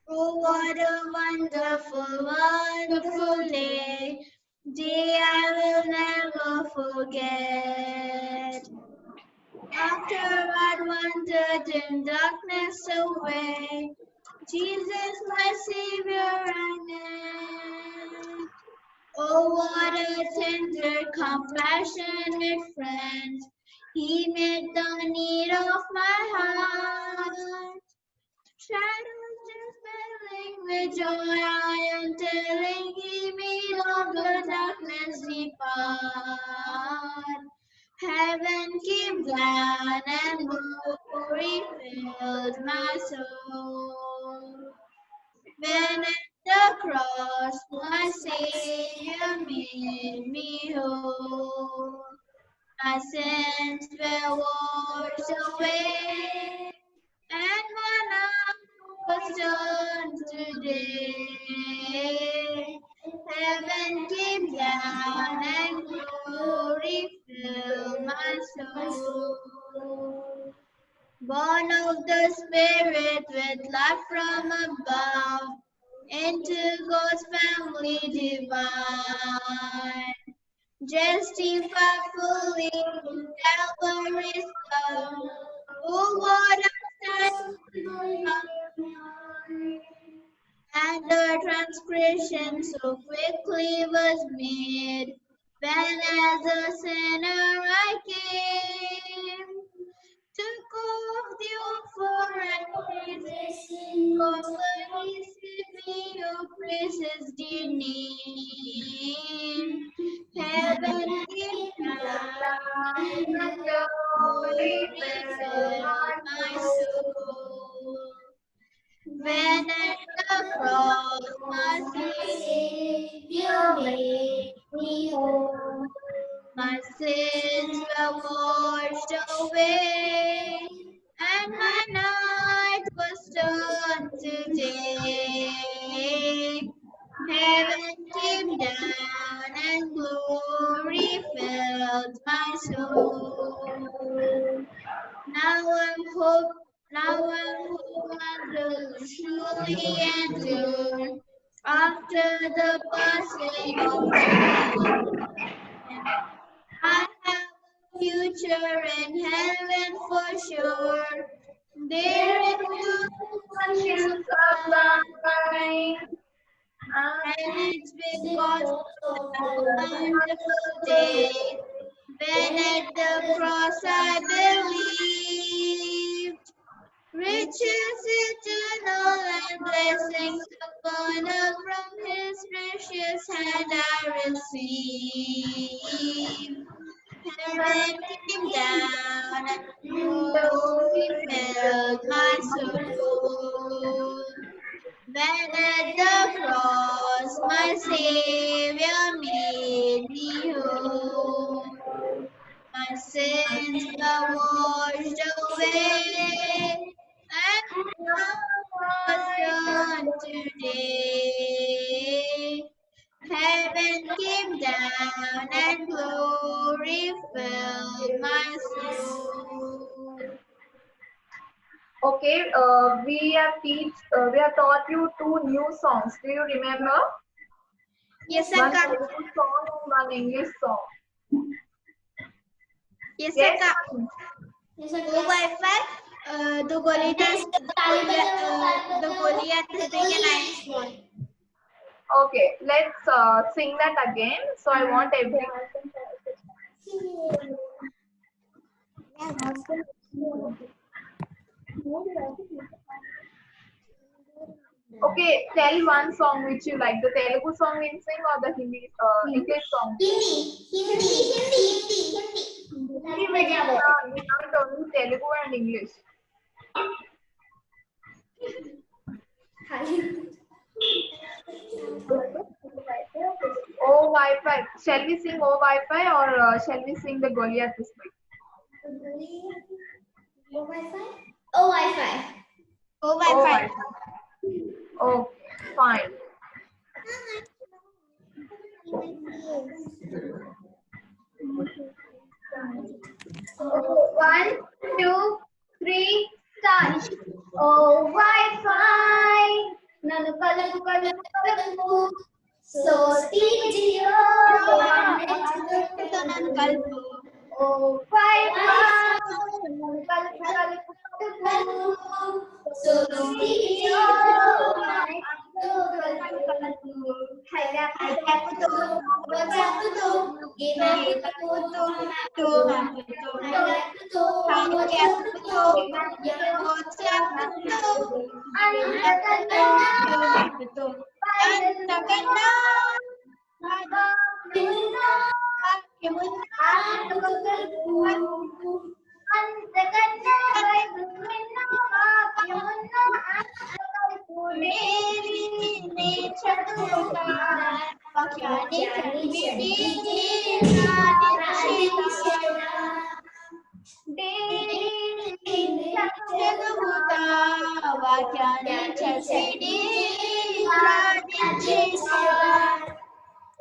Oh, what a wonderful, wonderful day. Day I will never forget. After I'd wandered in darkness away, Jesus, my Savior, I met. Oh, what a tender, compassionate friend. He met the need of my heart. Shadows dispelling with joy, I am telling He made all the darkness depart. Heaven came down and glory filled my soul. When at the cross my Savior made me whole, my sins were washed away, and my life was turned today. Heaven came down and glory filled my soul. Born of the Spirit with love from above, into God's family divine. Justified fully in Calvary's love. Oh, what a sacrifice! And the transgression so quickly was made. When as a sinner I came, took off the offer and offer receive me your praises, dear name. Heaven came down and glory filled my soul. When at the cross my Savior made me whole, my sins were washed away, and my night was turned to day. Heaven came down and glory filled my soul. Now I'm hope and will surely endure after the passing of time. I have a future in heaven for sure. There is no ships are flying, and it's because of that wonderful day when at the cross I believed. Riches eternal and blessings upon earth from His precious hand I receive. Heaven came down and glory filled my soul. When at the cross my Savior made me whole, my sins were washed away, and now was turned today. Heaven came down and glory filled my soul. Okay, we have taught you two new songs. Do you remember? Yes, One Akka. Telugu song and one English song. Yes, Yes. Akka. Go Wi-Fi. The Goliath, the Goliath is big and I am small. Okay, let's sing that again. So I want everyone. Okay, tell one song which you like. The Telugu song we'll sing or the English song? Hindi. We have only Telugu and English. Oh Wi-Fi. Shall we sing Oh Wi-Fi or shall we sing the Goliath this week? Oh, Wi-Fi. Go Wi-Fi. Oh, fine. One, two, three, start. Oh, Wi-Fi, Nanu kalupu kalupu kalupu. So still Nanu kalupu. Oh, five nanu kalupu kalupu kalupu. So still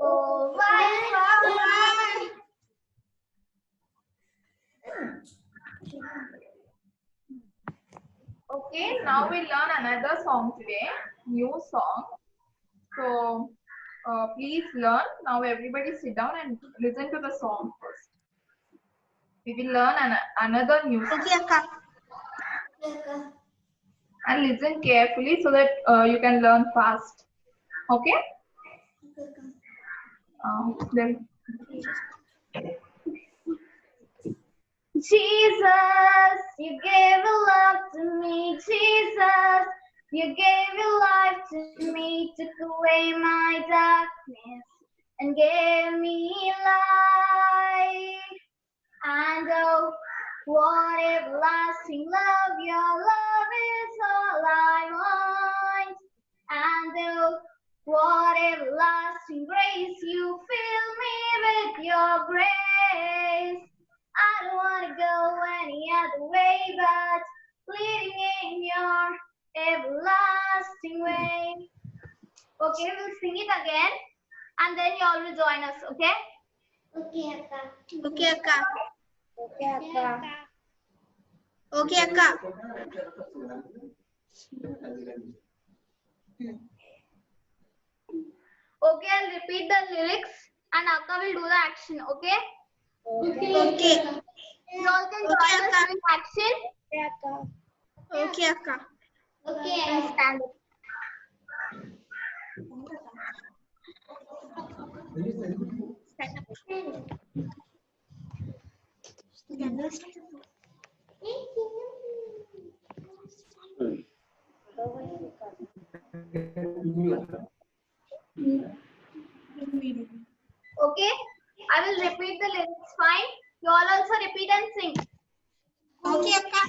Oh, why? Okay, now we learn another song today, new song. So please learn. Now everybody sit down and listen to the song first. We will learn another new song. Okay, Akka. And listen carefully so that you can learn fast. Okay? Then. Jesus, you gave your love to me, Jesus. You gave your life to me, took away my darkness and gave me life. And oh, what everlasting love, your love is all I want. And oh, what everlasting grace, you fill me with your grace. I don't want to go any other way but leading in your everlasting way. Okay, we'll sing it again and then you all will join us, okay? Okay, Akka. Okay, Akka. Okay, Akka. Okay, Akka. Okay, I'll repeat the lyrics and Akka will do the action, okay? Okay. You all can join us doing action. Okay, Akka. Okay, Akka. Okay. And stand up. Stand up. Stand up. Okay, I will repeat the lyrics, fine? You all also repeat and sing. Okay, Akka.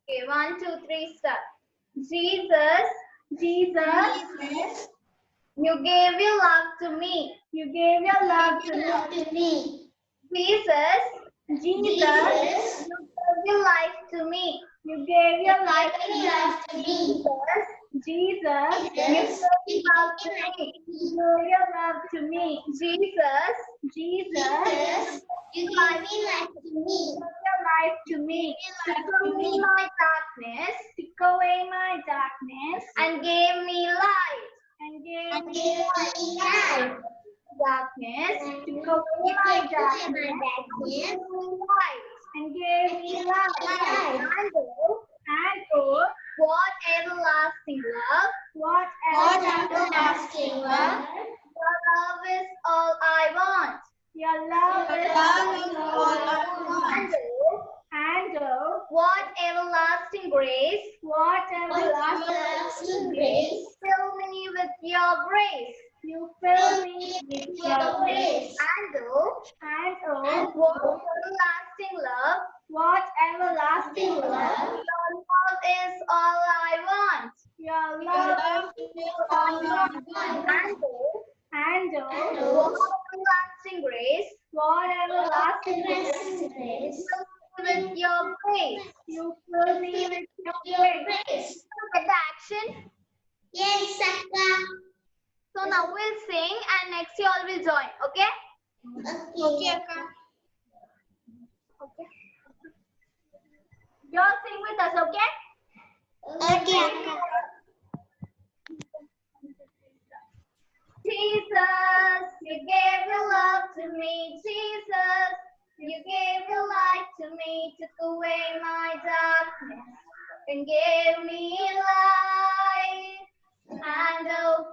Okay, 1, 2, 3, start. Jesus, Jesus, you gave your love to me. You gave your love to me. Jesus, Jesus, you gave your life to me. You gave your life to me. Jesus, Jesus, you gave your love to me. You gave your love to me. Jesus, Jesus, You gave me life to me. your life to me. Took away my darkness. Took away my darkness. And gave me light. And gave me light. Darkness. Took away my darkness. Light. And gave me light. And oh, what everlasting love. What Everlasting love. Your love is all I want. Your love is all I want. And oh, what everlasting grace. What everlasting grace. Fill me with your grace. You fill me with your grace. And oh, what everlasting love. What everlasting love. Your love is all I want. Your love is all I want. And oh, what everlasting grace. What everlasting grace. Fill me with your grace. You fill me with your grace. Get the action. Yes, Akka. So now we'll sing and next you all will join, okay? Okay. Akka. Okay. You all sing with us, okay? Okay, Akka. Jesus, you gave your love to me, Jesus. You gave your light to me, took away my darkness, and gave me light. And oh,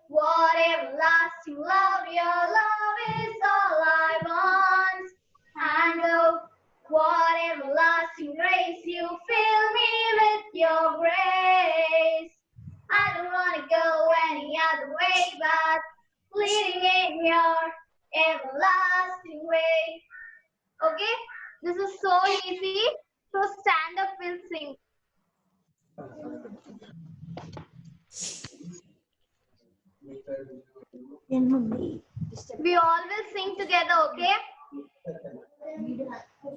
what everlasting love, your love is all I want. And oh, what everlasting grace, you fill me with your grace. I don't want to go any other way but leading in your everlasting way. Okay, this is so easy. So stand up, we'll sing. We all will sing together, okay?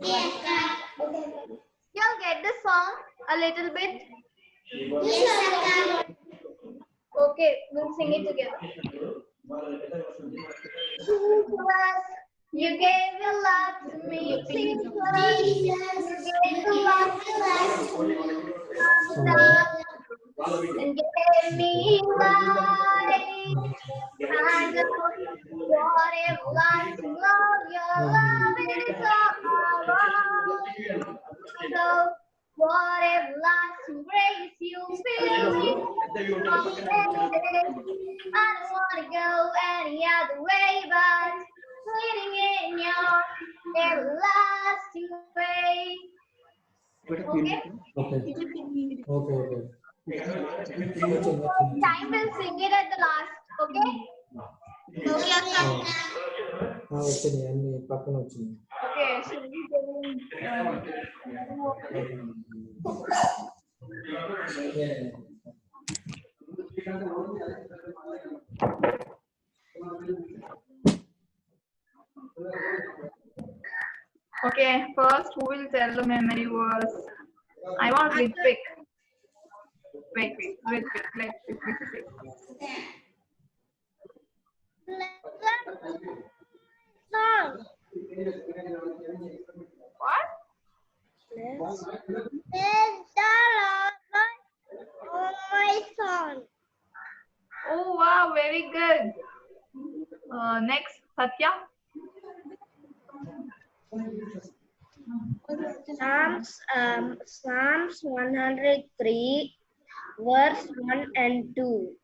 Yes, Akka. Y'all get the song a little bit? Yes, Akka. Okay, we'll sing it together. Jesus, you gave your love to me. Jesus, you gave your love to me. And gave me light. And what everlasting love, your love is all I want. So what everlasting grace, you fill me with your grace. I don't want to go any other way but leading in your everlasting way. Okay? Okay. Time will sing it at the last. Okay? Okay, Akka. వచ్చినాయి అన్ని పక్కన వచ్చినాయి. Okay, should we Okay, first who will tell the memory verse? I want Ritvik. Wait, Ritvik, let Ritvik say. What? Oh wow, very good. Next, Satya. Psalms 103, verse 1 and 2.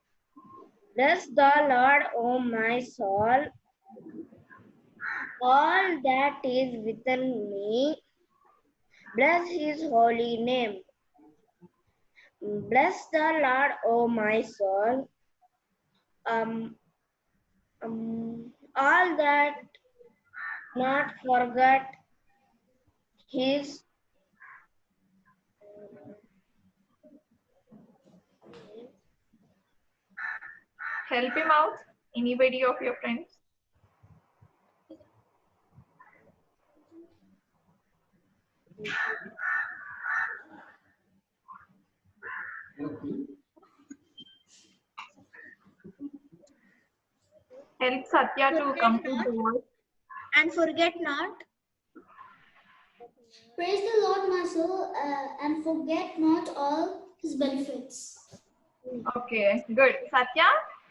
Bless the Lord, O my soul, all that is within me. Bless his holy name. Bless the Lord, O my soul. All that not forget his Help him out. Anybody of your friends? Help Satya to complete the word. and forget not. Praise the Lord, my soul, and forget not all his benefits. Okay, good. Satya,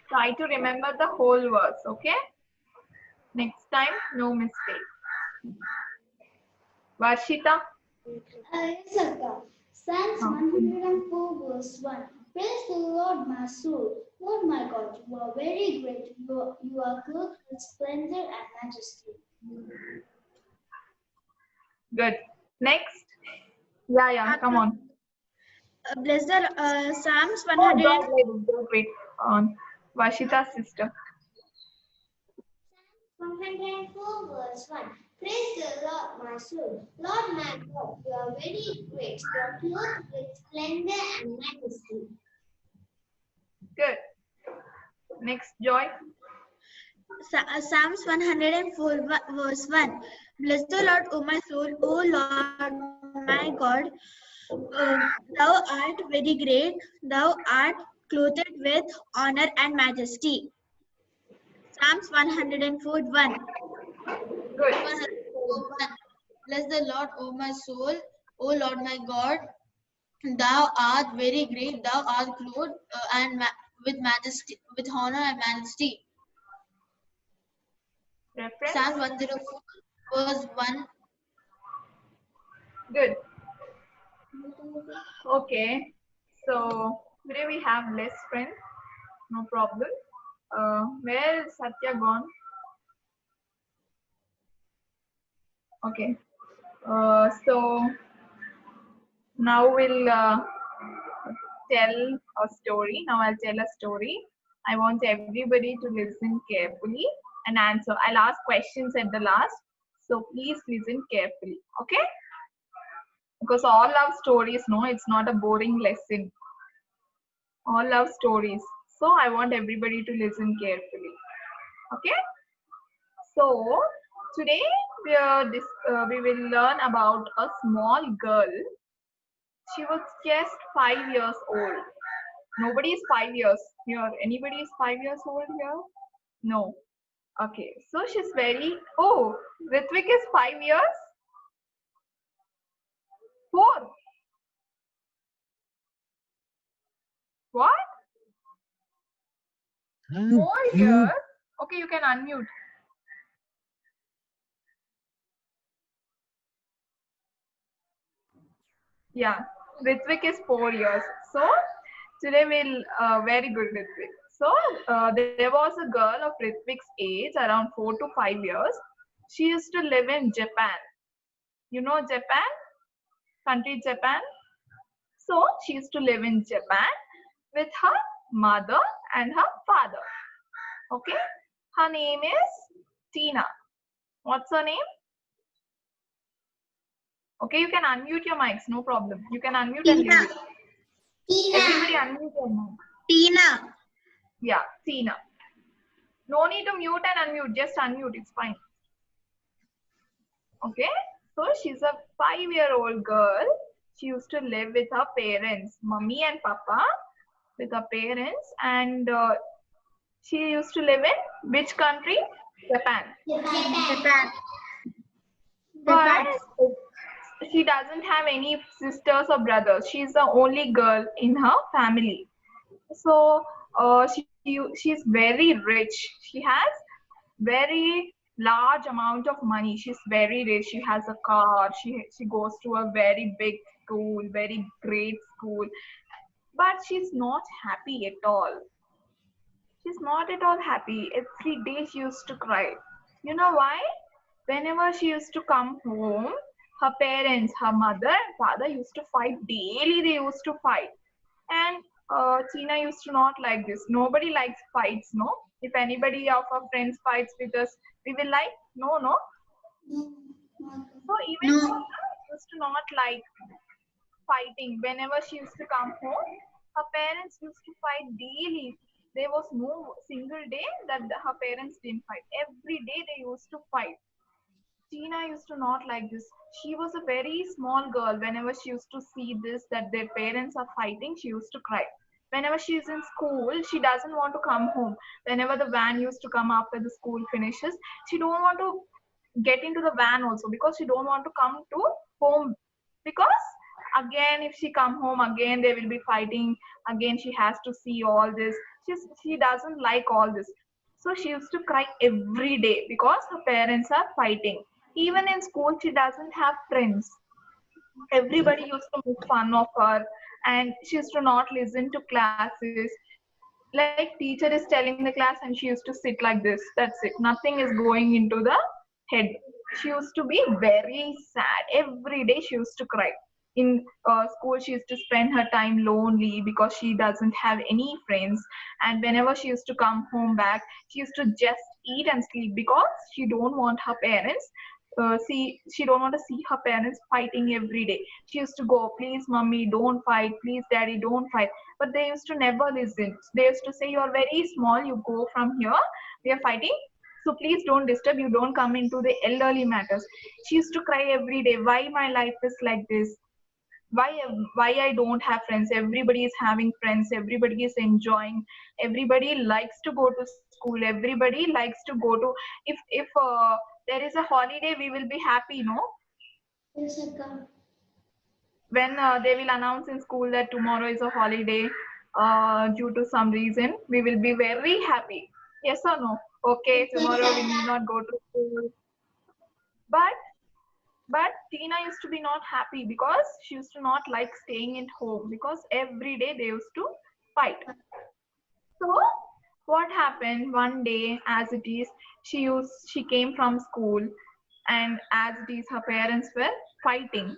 try to remember the whole verse, okay? Next time, no mistake. Varshita, Yes, Akka. Psalms 104, verse 1. Praise the Lord, my soul. Lord, my God, you are very great. You are clothed with splendor and majesty. good. Next, yeah, come on. Bless the Psalms Oh, 100. wait. Varshita's sister. 104, verse 1. Praise the Lord, my soul. Lord, my God, you are very great. You are clothed with splendor and majesty. Good. Next, Joy. Psalms 104, verse 1. Bless the Lord, O my soul, O Lord, my God. Thou art very great. Thou art clothed with honor and majesty. Psalms 104, 1. Good. Bless the Lord, O my soul, O Lord my God. Thou art very great. Thou art clothed with majesty, with honor and majesty. Reference? Psalm 104, verse 1. Good. Okay. So today we have less friends. No problem. Where is Satya gone? Okay. So now we'll tell a story. Now I'll tell a story. I want everybody to listen carefully and answer. I'll ask questions at the last. So please listen carefully. Okay? Because all love stories, no, it's not a boring lesson. All love stories. So I want everybody to listen carefully. Okay? So today we will learn about a small girl. She was just 5 years old. Nobody is 5 years here. Anybody is 5 years old here? No. Okay. So she's very. Oh, Ritvik is 5 years. 4. What? 4 years? Okay, you can unmute. Yeah, Ritvik is 4 years. So today we'll very good Ritvik. So there was a girl of Ritvik's age, around 4 to 5 years. She used to live in Japan. You know Japan? Country Japan. So she used to live in Japan with her mother and her father. Okay. Her name is Tina. What's her name? Okay, you can unmute your mics, no problem. You can unmute and leave it. Everybody unmute your mic. Tina. Yeah, Tina. No need to mute and unmute, just unmute, it's fine. Okay, so she's a 5-year-old girl. She used to live with her parents, mummy and papa, with her parents, and she used to live in which country? Japan. Japan. But she doesn't have any sisters or brothers. She's the only girl in her family. So she's very rich. She has very large amount of money. She's very rich. She has a car. She goes to a very big school, very great school. But she's not happy at all. She's not at all happy. Every day she used to cry. You know why? Whenever she used to come home, her parents, her mother and father used to fight daily. They used to fight. And Tina used to not like this. Nobody likes fights, no? If anybody of our friends fights with us, we will like, no. So even Tina used to not like fighting. Whenever she used to come home, her parents used to fight daily. There was no single day that her parents didn't fight. Every day they used to fight. Tina used to not like this. She was a very small girl. Whenever she used to see this, that their parents are fighting, she used to cry. Whenever she is in school, she doesn't want to come home. Whenever the van used to come after the school finishes, she don't want to get into the van also because she don't want to come to home. Because again, if she come home again, they will be fighting. Again, she has to see all this. She doesn't like all this. So she used to cry every day because her parents are fighting. Even in school, she doesn't have friends. Everybody used to make fun of her and she used to not listen to classes. Like teacher is telling the class and she used to sit like this. That's it. Nothing is going into the head. She used to be very sad. Every day she used to cry. In school, she used to spend her time lonely because she doesn't have any friends. And whenever she used to come home back, she used to just eat and sleep because she don't want her parents she don't want to see her parents fighting every day. She used to go, please mommy, don't fight, please daddy, don't fight. But they used to never listen. They used to say, you're very small, you go from here, we are fighting, so please don't disturb, you don't come into the elderly matters. She used to cry every day, why my life is like this, why I don't have friends. Everybody is having friends, everybody is enjoying, everybody likes to go to school, everybody likes to go to, if there is a holiday, we will be happy, no? Yes, Akka. When they will announce in school that tomorrow is a holiday due to some reason, we will be very happy. Yes or no? Okay, tomorrow we need not go to school. But Tina used to be not happy because she used to not like staying at home because every day they used to fight. So what happened one day, as it is, she came from school, and as it is, her parents were fighting.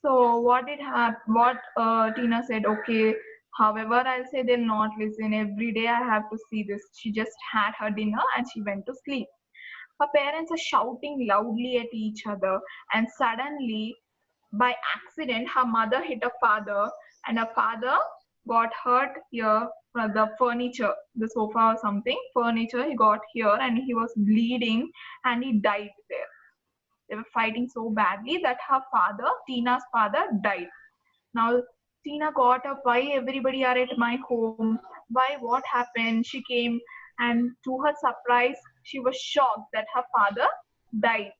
So what Tina said, okay, however I'll say they'll not listen. Every day I have to see this. She just had her dinner and she went to sleep. Her parents are shouting loudly at each other, and suddenly, by accident, her mother hit her father, and her father got hurt here from the furniture, the sofa or something, furniture. He got here and he was bleeding and he died there. They were fighting so badly that her father, Tina's father, died. Now, Tina got up. Why everybody are at my home? Why? What happened? She came, and to her surprise, she was shocked that her father died.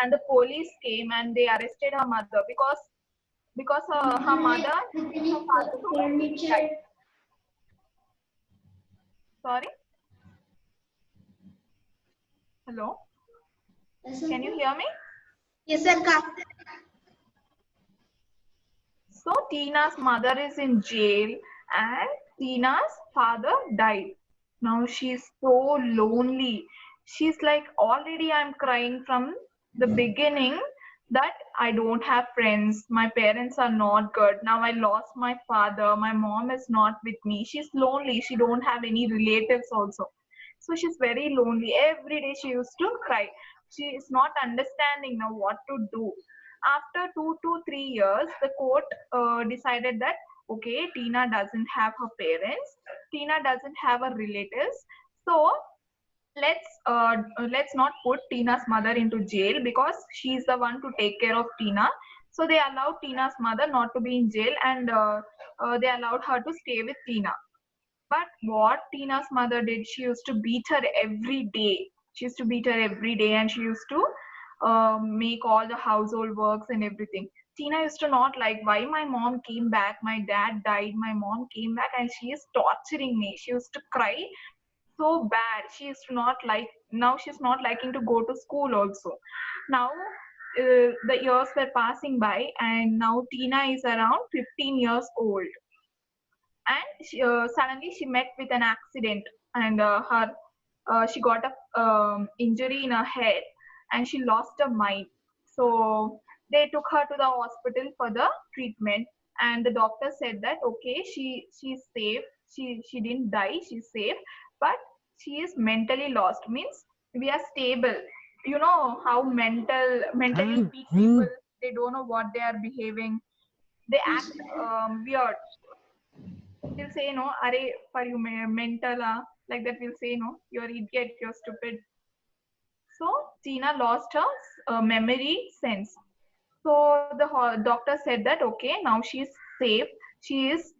And the police came and they arrested her mother because her mother and her father Furniture. died. Sorry. Hello. Can you hear me? Yes, Akka. So Tina's mother is in jail and Tina's father died. Now she's so lonely. She's like, already I'm crying from the beginning that I don't have friends. My parents are not good. Now I lost my father. My mom is not with me. She's lonely. She don't have any relatives also. So she's very lonely. Every day she used to cry. She is not understanding now what to do. After 2 to 3 years, the court decided that okay, Tina doesn't have her parents, Tina doesn't have her relatives, so let's not put Tina's mother into jail because she's the one to take care of Tina. So they allowed Tina's mother not to be in jail, and they allowed her to stay with Tina. But what Tina's mother did, she used to beat her every day. She used to beat her every day, and she used to make all the household works and everything. Tina used to not like why my mom came back, my dad died, my mom came back, and she is torturing me. She used to cry so bad. She used to not like, now she's not liking to go to school also. Now the years were passing by, and now Tina is around 15 years old, and suddenly she met with an accident, and her she got a injury in her head and she lost her mind. So they took her to the hospital for the treatment, and the doctor said that okay, she's safe, she didn't die, she's safe, but she is mentally lost, means we are stable. You know how mentally weak people, they don't know what they are behaving, they act weird. They'll say no, are for you mental, like that we'll say no, you're idiot, you're stupid. So Tina lost her memory sense. So the doctor said that okay, now she's safe, she is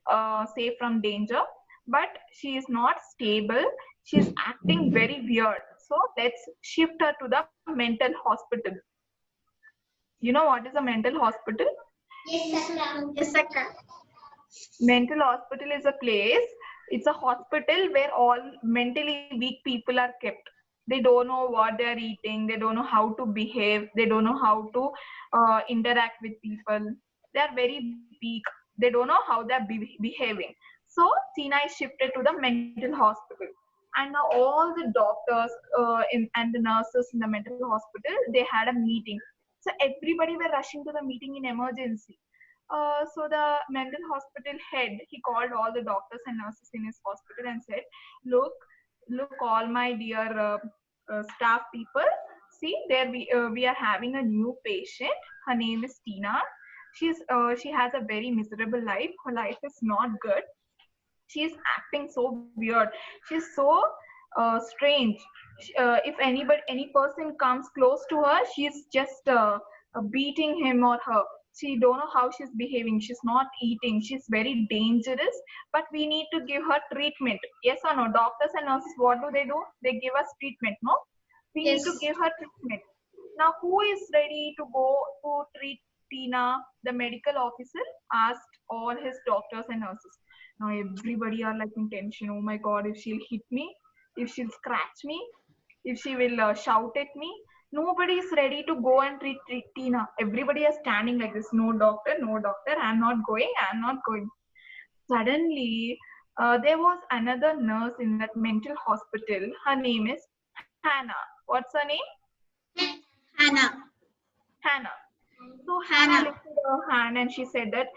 safe from danger, but she is not stable, she's acting very weird, so let's shift her to the mental hospital. You know what is a mental hospital? Yes, Akka. Yes, Akka. Mental hospital is a place, it's a hospital where all mentally weak people are kept. They don't know what they are eating, they don't know how to behave, they don't know how to interact with people, they are very weak, they don't know how they are behaving. So Tina is shifted to the mental hospital, and now all the doctors and the nurses in the mental hospital, they had a meeting. So everybody were rushing to the meeting in emergency. So the mental hospital head, he called all the doctors and nurses in his hospital and said, look, all my dear staff people, see there we are having a new patient. Her name is Tina. She has a very miserable life. Her life is not good. She's acting so weird. She's so strange. If any person comes close to her, she's just beating him or her. She don't know how she's behaving. She's not eating. She's very dangerous. But we need to give her treatment. Yes or no? Doctors and nurses, what do? They give us treatment. No, we Yes. need to give her treatment. Now, who is ready to go to treat Tina? The medical officer asked all his doctors and nurses. Now everybody are like in tension. Oh my God, if she'll hit me, if she'll scratch me, if she will shout at me. Nobody is ready to go and treat Tina. Everybody is standing like this. No doctor, no doctor. I'm not going. I'm not going. Suddenly, there was another nurse in that mental hospital. Her name is Hannah. What's her name? Hannah. Hannah. So Hannah lifted her hand and she said that,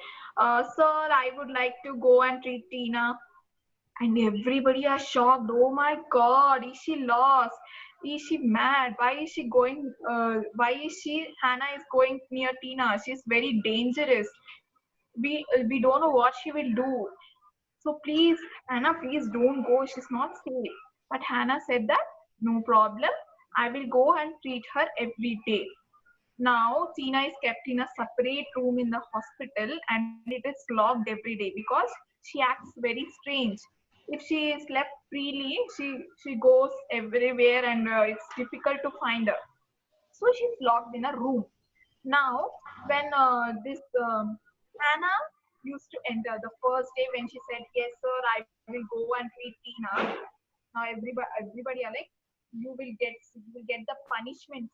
sir, I would like to go and treat Tina. And everybody are shocked. Oh my God, is she lost? Is she mad? Why is she going? Hannah is going near Tina. She's very dangerous. We don't know what she will do. So please, Hannah, please don't go. She's not safe. But Hannah said that no problem. I will go and treat her every day. Now Tina is kept in a separate room in the hospital and it is locked every day because she acts very strange. If she is left freely, she goes everywhere and it's difficult to find her. So she's locked in a room. Now, when this Hannah used to enter the first day when she said, yes, sir, I will go and treat Tina. Now everybody are like, you will get the punishment.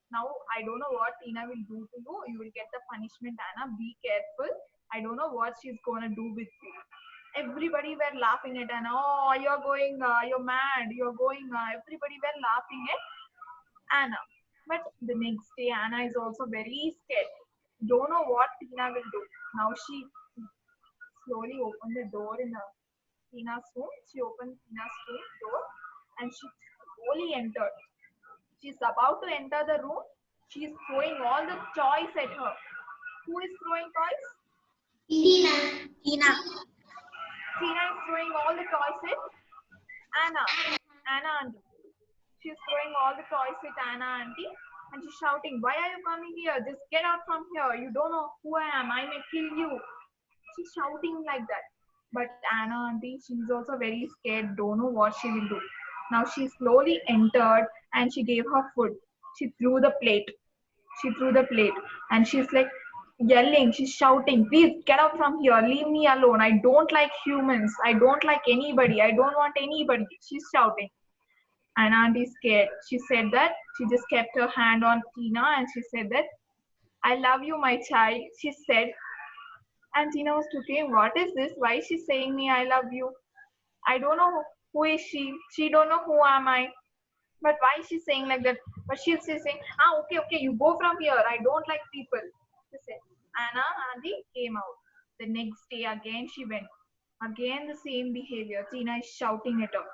Now I don't know what Tina will do to you. You will get the punishment, Anna. Be careful. I don't know what she's gonna do with you. Everybody were laughing at Anna. Oh, you're going, you're mad. You're going. Everybody were laughing at Anna. But the next day, Anna is also very scared. Don't know what Tina will do. Now she slowly opened the door in Tina's room. She opened Tina's room door and she slowly entered. She's about to enter the room. She's throwing all the toys at her. Who is throwing toys? Tina. Tina is throwing all the toys at Anna auntie. She's throwing all the toys at Anna auntie and she's shouting, why are you coming here? Just get out from here. You don't know who I am. I may kill you. She's shouting like that. But Anna auntie, she's also very scared. Don't know what she will do. Now she slowly entered and she gave her food. She threw the plate. And she's like yelling, she's shouting, please get out from here, leave me alone. I don't like humans. I don't like anybody. I don't want anybody. She's shouting. And auntie is scared. She said that, she just kept her hand on Tina and she said that, I love you, my child. She said, and Tina was looking, what is this? Why is she saying me, I love you? I don't know who is she. She don't know who am I. But why is she saying like that? But she's saying, okay, you go from here. I don't like people. She said, Anna auntie came out. The next day again she went. Again the same behavior. Tina is shouting at her.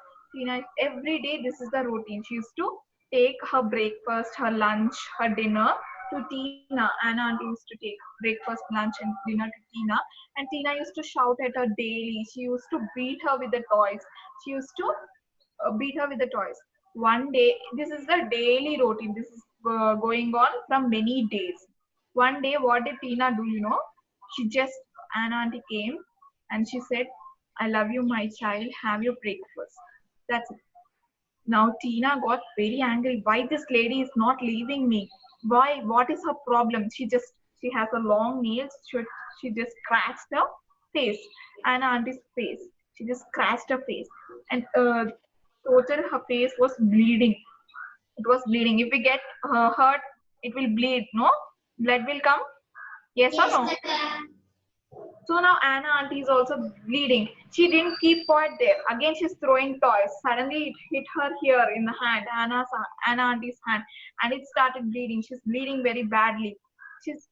Every day this is the routine. She used to take her breakfast, her lunch, her dinner to Tina. Anna auntie used to take breakfast, lunch and dinner to Tina. And Tina used to shout at her daily. She used to beat her with the toys. One day, this is the daily routine. This is going on from many days. One day, what did Tina do, Anna auntie came and she said, I love you, my child. Have your breakfast. That's it. Now, Tina got very angry. Why this lady is not leaving me? Why? What is her problem? She has a long nails. She just scratched her face. Anna auntie's face. She just scratched her face. And total her face was bleeding. It was bleeding. If we get hurt, it will bleed, no? Blood will come? Yes or no? So now Anna auntie is also bleeding. She didn't keep quiet there. Again she's throwing toys. Suddenly it hit her here in the hand, Anna auntie's hand, and it started bleeding. She's bleeding very badly.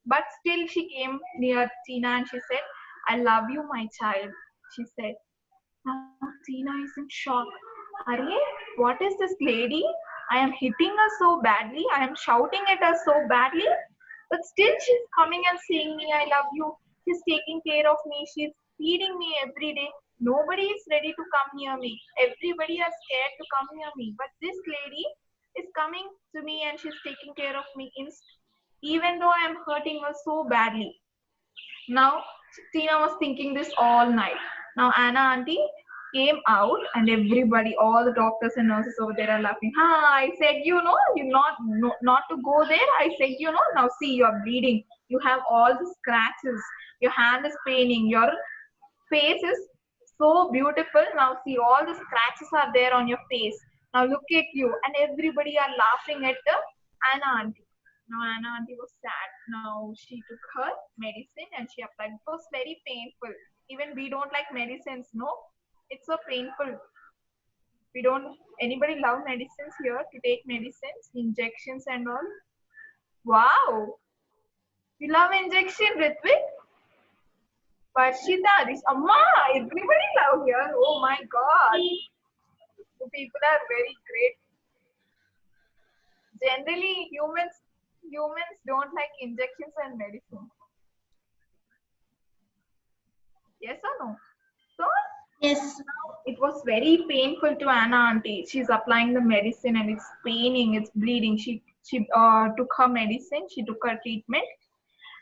But still she came near Tina and she said, I love you, my child. She said. Now Tina is in shock. Arey, what is this lady? I am hitting her so badly. I am shouting at her so badly. But still she's coming and saying me, I love you. She's taking care of me. She's feeding me every day. Nobody is ready to come near me. Everybody is scared to come near me. But this lady is coming to me and she's taking care of me even though I am hurting her so badly. Now, Tina was thinking this all night. Now, Anna auntie came out and everybody, all the doctors and nurses over there are laughing. I said, you not to go there. I said, now see, you are bleeding. You have all the scratches. Your hand is paining. Your face is so beautiful. Now see, all the scratches are there on your face. Now look at you, and everybody are laughing at the Anna auntie. Now Anna auntie was sad. Now she took her medicine and she applied. It was very painful. Even we don't like medicines, no? It's so painful. We don't. Anybody love medicines here to take medicines, injections and all? Wow, you love injection, Ritvik? Varshita, this Amma, everybody love here. Oh my God, you people are very great. Generally, humans don't like injections and medicine. Yes or no? So Yes. it was very painful to Anna auntie. She's applying the medicine and it's paining, it's bleeding. She took her medicine, she took her treatment,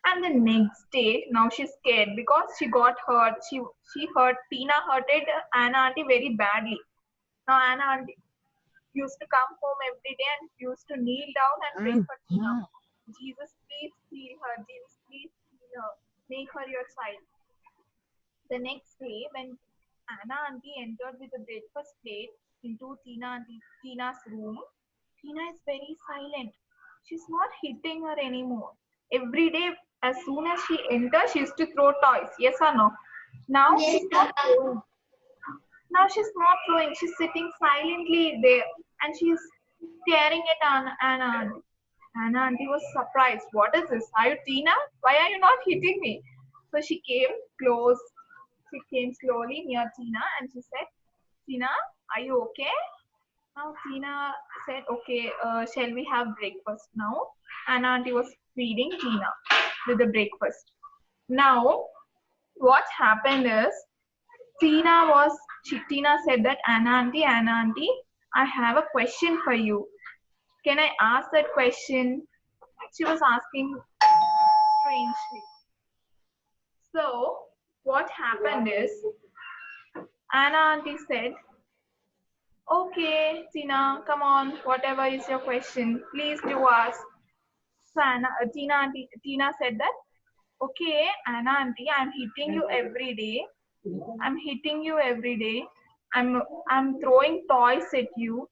and the next day now she's scared because she got hurt. She hurt Tina hurted Anna auntie very badly. Now Anna auntie used to come home every day and used to kneel down and pray for Tina. Jesus, please heal her. Jesus, please heal her. Make her your child. The next day, when Anna auntie entered with a breakfast plate into Tina's room, Tina is very silent. She's not hitting her anymore. Every day, as soon as she enters, she used to throw toys. Yes or no? Now Yes, she's not throwing. Now she's not throwing. She's sitting silently there, and she's staring at Anna auntie. Anna auntie was surprised. What is this? Are you Tina? Why are you not hitting me? So she came close. She came slowly near Tina and she said, Tina, are you okay? Now Tina said, okay, shall we have breakfast now? Anna auntie was feeding Tina with the breakfast. Now, what happened is, Tina said that Anna auntie, I have a question for you. Can I ask that question? She was asking strangely. So, what happened is, Anna auntie said, okay, Tina, come on, whatever is your question, please do ask. So Tina said that, okay, Anna auntie, I'm hitting you every day. I'm hitting you every day. I'm throwing toys at you.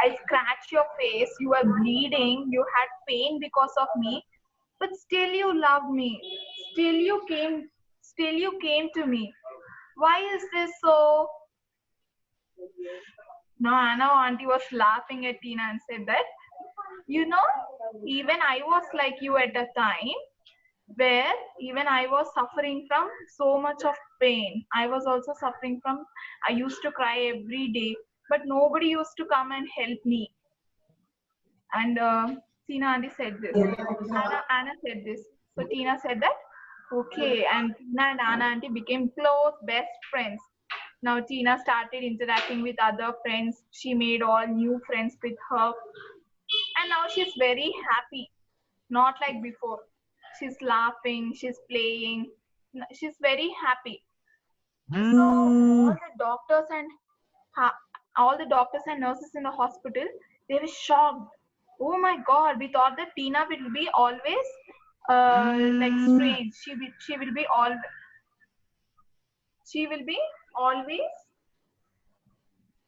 I scratch your face. You are bleeding. You had pain because of me. But still you love me. Still you came to me. Why is this so? No, Anna auntie was laughing at Tina and said that, you know, even I was like you at a time where even I was suffering from so much of pain. I was also suffering from, I used to cry every day, but nobody used to come and help me. And Tina auntie said this. Anna said this. So Tina said that, okay, and Tina and Anna auntie became close best friends. Now Tina started interacting with other friends. She made all new friends with her. And now she's very happy. Not like before. She's laughing, she's playing. She's very happy. So all the doctors and nurses in the hospital, they were shocked. Oh my God, we thought that Tina will be always like strange. She will be always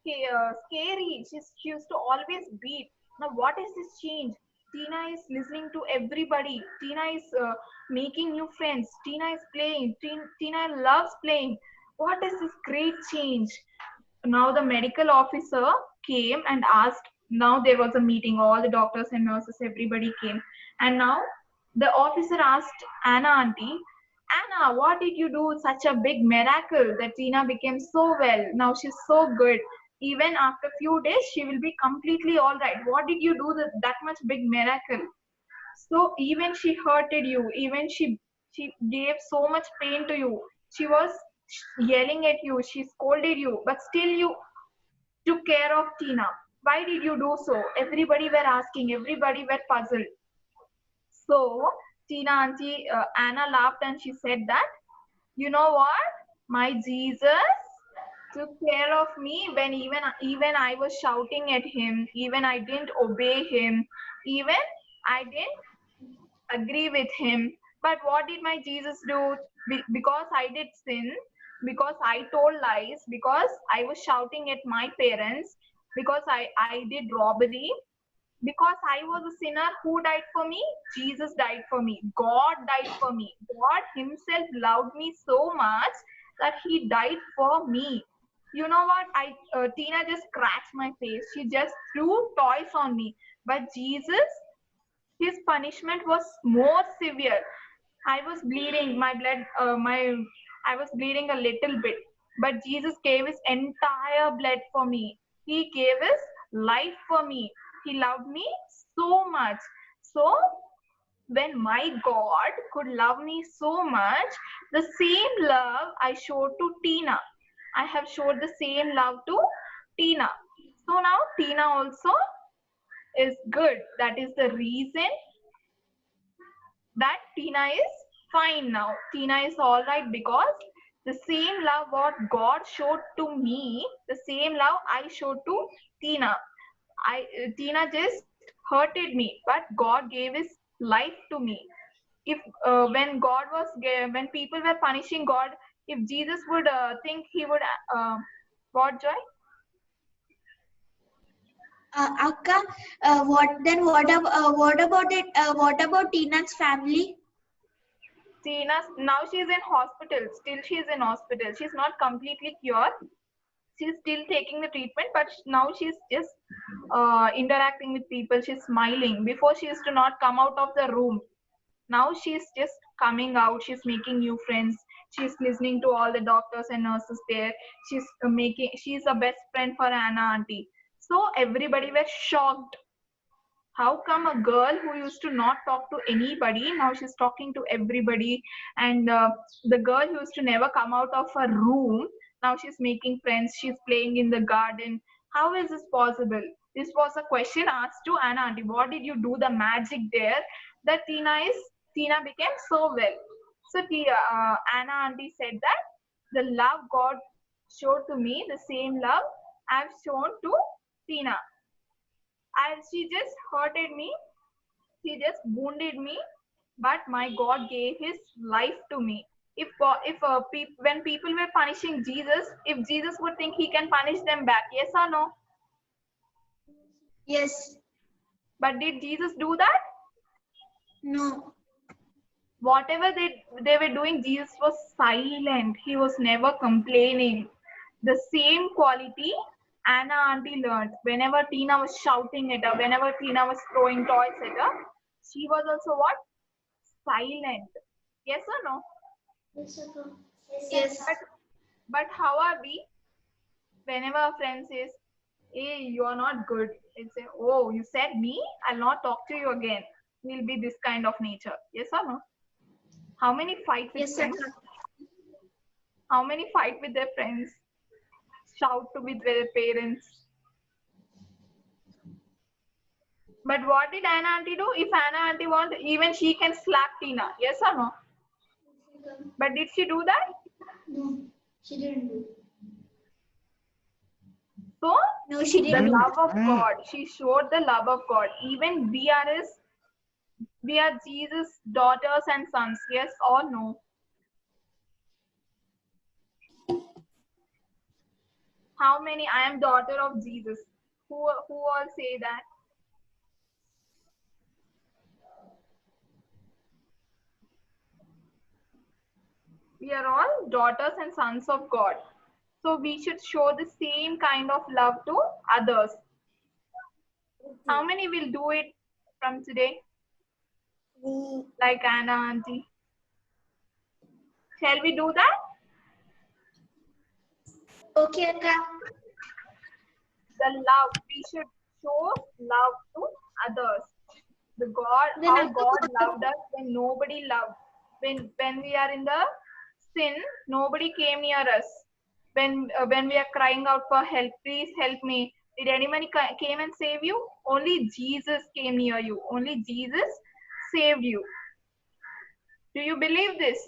scary. She used to always beat. Now what is this change? Tina is listening to everybody. Tina is making new friends. Tina is playing. Tina loves playing. What is this great change? Now the medical officer came and asked. Now there was a meeting. All the doctors and nurses, everybody came. And now the officer asked Anna auntie, Anna, what did you do? Such a big miracle that Tina became so well. Now she's so good. Even after few days, she will be completely all right. What did you do that much big miracle? So even she hurted you. Even she gave so much pain to you. She was yelling at you. She scolded you. But still you took care of Tina. Why did you do so? Everybody were asking. Everybody were puzzled. So Anna laughed and she said that, you know what? My Jesus took care of me when even I was shouting at him, even I didn't obey him, even I didn't agree with him. But what did my Jesus do? Because I did sin, because I told lies, because I was shouting at my parents, because I did robbery. Because I was a sinner, who died for me? Jesus died for me. God died for me. God himself loved me so much that he died for me. You know what? Tina just scratched my face. She just threw toys on me. But Jesus, his punishment was more severe. I was bleeding. I was bleeding a little bit. But Jesus gave his entire blood for me. He gave his life for me. He loved me so much. So when my God could love me so much, the same love I showed to Tina, I have showed the same love to Tina. So now Tina also is good. That is the reason that Tina is fine now. Tina is all right because the same love what God showed to me, the same love I showed to Tina. Tina just hurted me, but God gave his life to me. If when people were punishing God, if Jesus would think he would what, Joy? Akka, what about it? What about Tina's family? Tina, now she is in hospital. Still she is in hospital. She's not completely cured. She's still taking the treatment, but now she's just interacting with people. She's smiling. Before she used to not come out of the room. Now she's just coming out. She's making new friends. She's listening to all the doctors and nurses there. She's a best friend for Anna auntie. So everybody was shocked. How come a girl who used to not talk to anybody, now she's talking to everybody? And the girl who used to never come out of her room, now she's making friends, she's playing in the garden. How is this possible? This was a question asked to Anna auntie. What did you do the magic there that Tina became so well? So Anna auntie said that the love God showed to me, the same love I've shown to Tina. And she just hurted me, she just wounded me, but my God gave his life to me. When people were punishing Jesus, if Jesus would think he can punish them back, yes or no? Yes. But did Jesus do that? No. Whatever they were doing, Jesus was silent. He was never complaining. The same quality Anna auntie learned. Whenever Tina was shouting at her, whenever Tina was throwing toys at her, she was also what? Silent. Yes or no? Yes, Akka. Yes. But how are we? Whenever a friend says, hey, you are not good, they say, oh, you said me? I'll not talk to you again. We'll be this kind of nature. Yes or no? How many fight with Yes, friends? Akka. How many fight with their friends? Shout with their parents? But what did Anna auntie do? If Anna auntie wants, even she can slap Tina. Yes or no? But did she do that? No, she didn't do. So, No, she the didn't. love of God. She showed the love of God. Even we are Jesus' daughters and sons. Yes or no? How many? I am daughter of Jesus. Who all say that? We are all daughters and sons of God. So we should show the same kind of love to others. How many will do it from today? Like Anna auntie. Shall we do that? Okay, Akka. The love. We should show love to others. Then How Akka, God loved us when nobody loved. When we are in the sin, nobody came near us. When we are crying out for help, please help me. Did anybody came and save you? Only Jesus came near you. Only Jesus saved you. Do you believe this?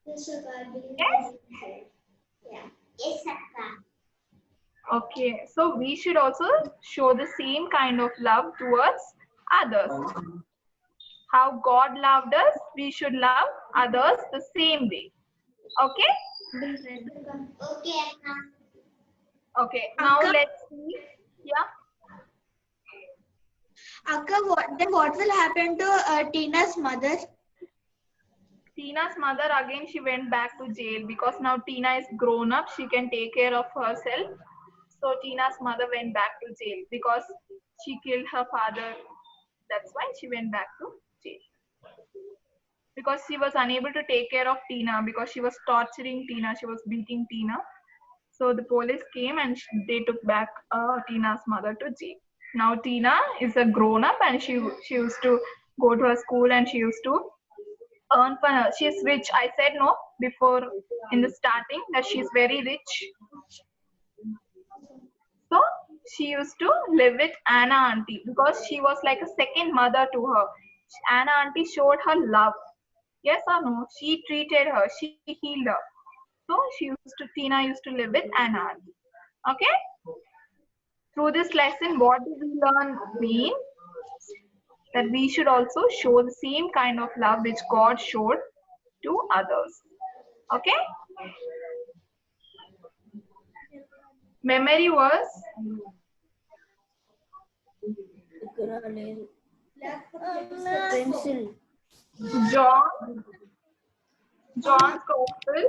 Yes, Akka, I believe. Yes? Yeah. Yes, Akka. Okay, so we should also show the same kind of love towards others. How God loved us, we should love others the same way. Okay? Okay, Akka. Okay, now Akka? let's see. Yeah. Akka, what will happen to Tina's mother? Tina's mother again, she went back to jail because now Tina is grown up. She can take care of herself. So Tina's mother went back to jail because she killed her father. That's why she went back to jail. Because she was unable to take care of Tina because she was torturing Tina. She was beating Tina. So the police came and they took back Tina's mother to jail. Now Tina is a grown up and she used to go to her school and she used to earn for her. She's rich. I said no before in the starting that she's very rich. So she used to live with Anna auntie because she was like a second mother to her. Anna auntie showed her love. Yes or no? She treated her. She healed her. So Tina used to live with Anna auntie. Okay? Through this lesson, what do we learn mean? That we should also show the same kind of love which God showed to others. Okay? Memory was John's Gospel.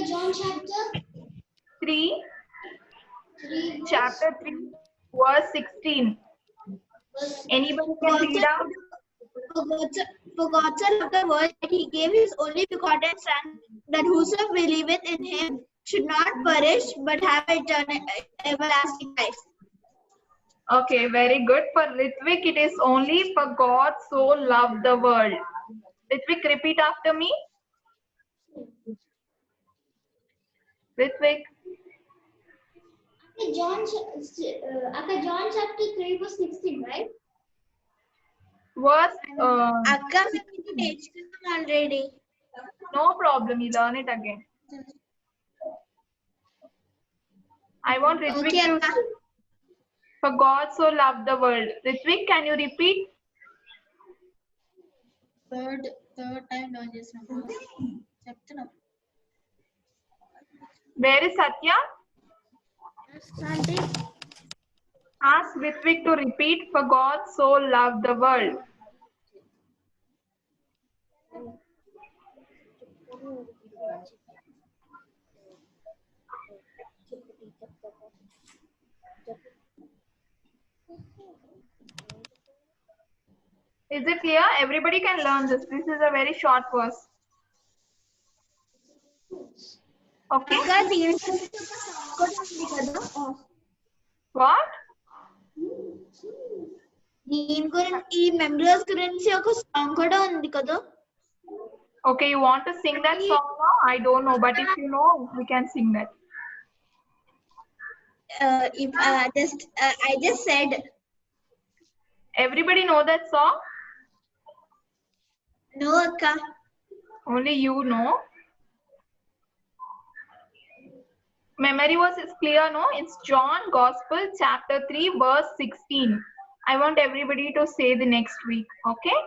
John chapter 3, 3, chapter 3, verse 16. Anybody can read out? For God so loved the world that he gave his only begotten Son, that whosoever believeth in him should not perish but have eternal everlasting life. Okay, very good. For Ritvik, it is only for God so loved the world. Ritvik, repeat after me. Ritvik. John chapter 3 verse 16, right? Verse, Akka, we already. no problem, you learn it again. I want Ritvik Okay, to Akka. say, for God so loved the world. Ritvik, can you repeat? Third time learn this now. Chapter. Where is Satya? Ask Ritvik to repeat, for God so loved the world. Is it clear? Everybody can learn this. This is a very short verse. Okay? What? ఈ members గురించి ఒక song కూడా ఉంది కదా. Okay, you want to sing that song now? I don't know, but if you know, we can sing that. I just said. Everybody know that song? No, Akka. Only you know. Memory verse is clear, no? It's John Gospel chapter 3 verse 16. I want everybody to say the next week, okay?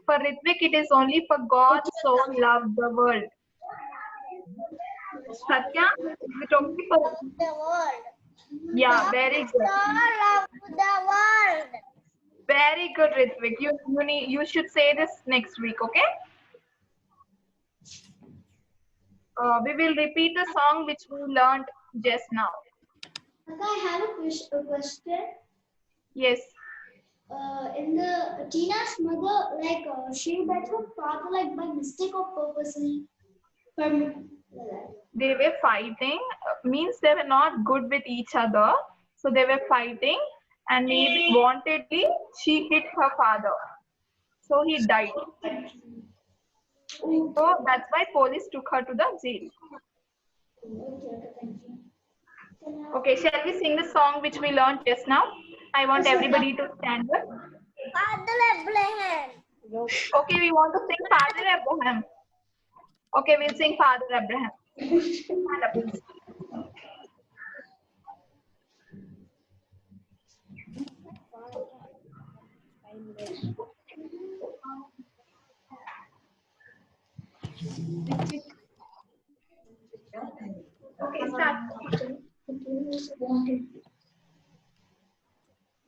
For Ritvik, it is only for God so loved the world. Satya, is it okay for The world. Yeah, very good. Love the world. Very good, Ritvik. You should say this next week, okay? We will repeat the song which we learned just now. I have a question. Yes. In the Tina's mother, like she met her father like by mistake or purposely. They were fighting, means they were not good with each other. So they were fighting and maybe wantedly she hit her father. So he died. So that's why police took her to the jail. Okay, shall we sing the song which we learned just now? I want everybody to stand up. Father Abraham. Okay, we want to sing Father Abraham. Okay, we'll sing Father Abraham. Stand up, please. Okay, start.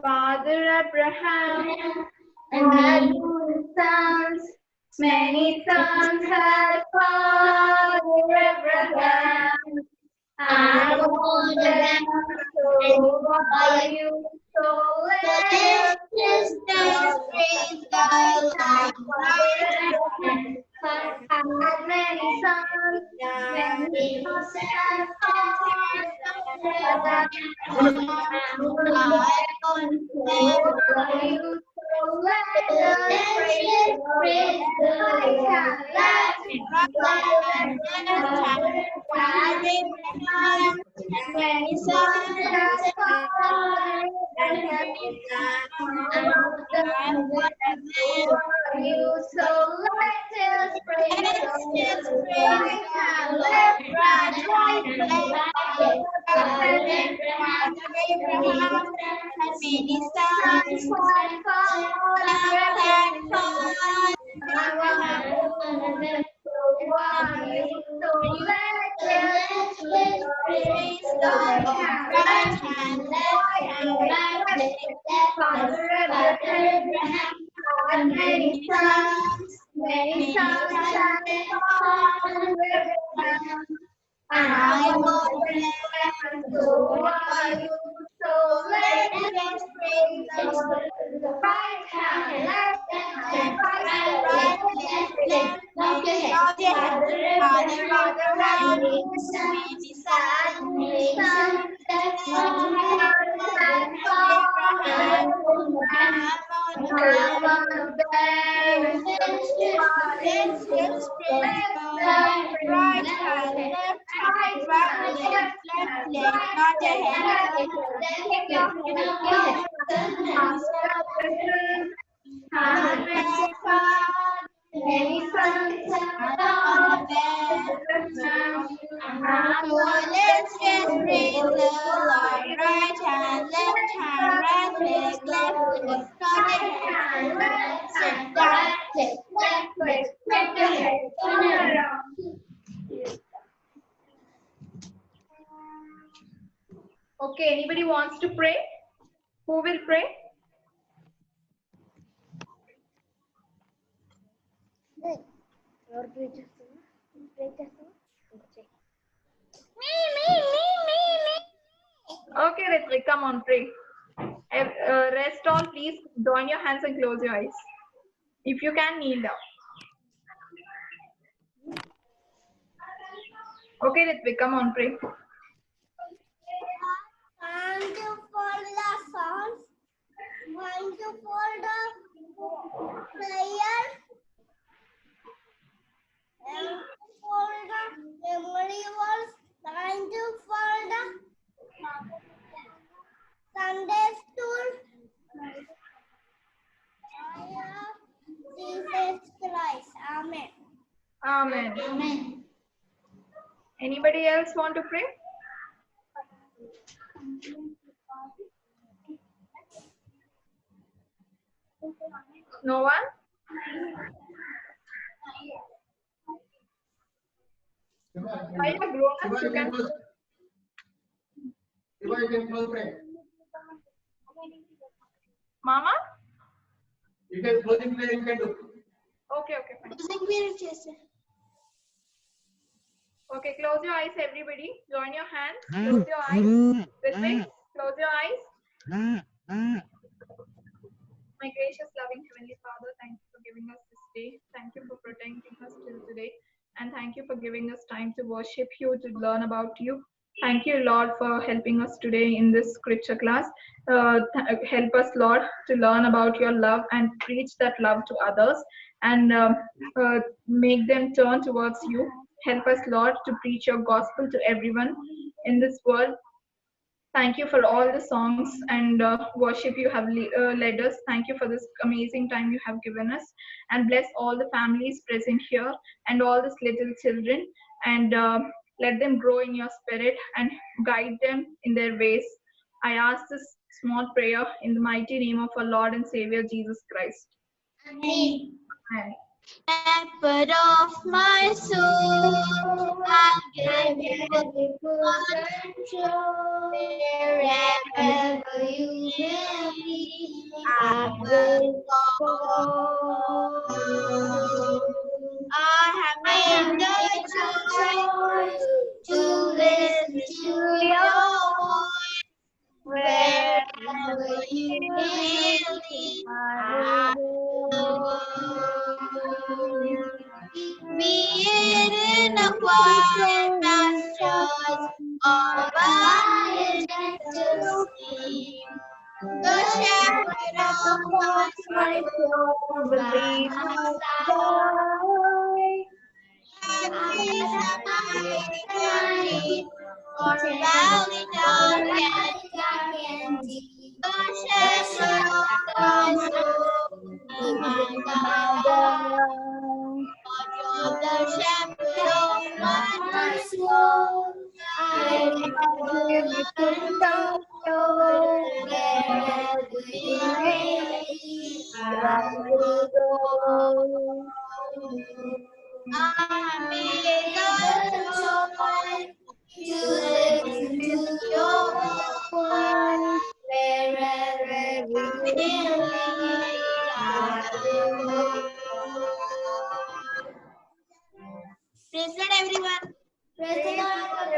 Father Abraham had sons. Many sons had Father Abraham. And all them so are you. So let us praise the Lord. Had many sons. Many sons had many sons you, so let us praise the right hand, left, right, many sons, many sons, many sons, and I am so are you. So let us praise the Lord. Right hand, left hand, right, left, many sons let's just praise the Lord. Right hand, left hand, right leg, left leg, right hand, left hand, right leg, left leg, turn your head, turn around. Okay, anybody wants to pray? Who will pray? Okay, Ritvik, come on, pray. Rest all, please join your hands and close your eyes. If you can, kneel down. Okay, Ritvik, come on, pray. Thank you for the songs. Thank you for the prayer. Thank you for the memory words. Thank you for the Sunday school. Jesus Christ. Amen. Amen. Amen. Anybody else want to pray? No one? I have grown up, you can. Mama? You can closing prayer, you can do. Okay, fine. Okay, close your eyes, everybody. Join your hands. Close your eyes. Ritvik, close your eyes. My gracious, loving Heavenly Father, thank you for giving us this day. Thank you for protecting us till today. And thank you for giving us time to worship you, to learn about you. Thank you, Lord, for helping us today in this scripture class. Help us, Lord, to learn about your love and preach that love to others and make them turn towards you. Help us, Lord, to preach your gospel to everyone in this world. Thank you for all the songs and worship you have led us. Thank you for this amazing time you have given us. And bless all the families present here and all these little children. And let them grow in your spirit and guide them in their ways. I ask this small prayer in the mighty name of our Lord and Savior Jesus Christ. Amen. Amen. Shepherd of my soul, I'll give you full control. Wherever you will be, I will go. I have made the choice to listen to your voice. Wherever you will be, I will go. Be it in a quiet pastures or by a gentle stream, the shepherd of my soul will lead my side. Peace of my journey, or valley dark and deep, the shepherd of my soul be my guide. You're the shepherd of my soul. I will listen wherever you may. I will go. I made the choice to listen to your voice. Wherever you will lead, I will go. Praise God, everyone. Praise the Lord.